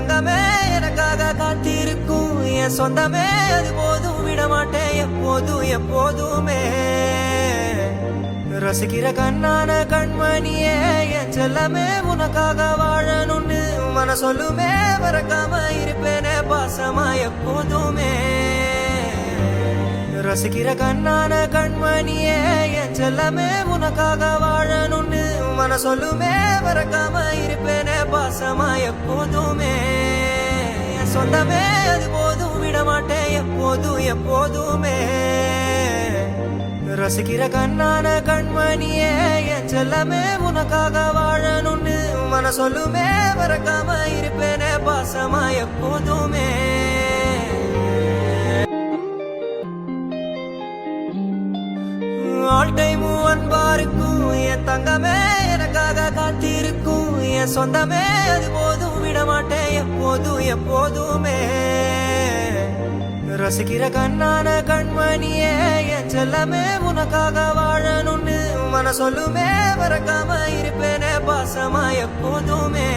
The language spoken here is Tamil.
தங்கமே எனக்காக காத்திருக்கும் என் சொந்தமே அது போதும் விடமாட்டேன் எப்போதும் எப்போதுமே ரசிக்கிற கண்ணான கண்மணியே என் செல்லமே உனக்காக வாழணும்னு மன சொல்லுமே மறக்காம இருப்பேனே பாசமா எப்போதுமே ரசிக்கிற கண்ணான கண்மணியே என் செல்லமே உனக்காக வாழணும்னு மன சொல்லுமே மறக்காம இருப்பேனே பாசமா எப்போதுமே என் சொந்தமே அது போதும் விடமாட்டேன் எப்போதும் எப்போதுமே ரசிக்கிற கண்ணான கண்மணியே என் செல்லமே உனக்காக வாழணும்னு மன சொல்லுமே மறக்காம இருப்பேனே பாசமா எப்போதுமே ஆல் டைமும் அன்பா இருக்கும் என் தங்கமே எனக்காக காத்திருக்கும் என் சொந்தமே அது போதும் விடமாட்டேன் எப்போதும் எப்போதுமே ரசிக்கிற கண்ணான கண்மணியே என் செல்லமே உனக்காக வாழணும்னு மன சொல்லுமே மறக்காம இருப்பேனே பாசமா எப்போதுமே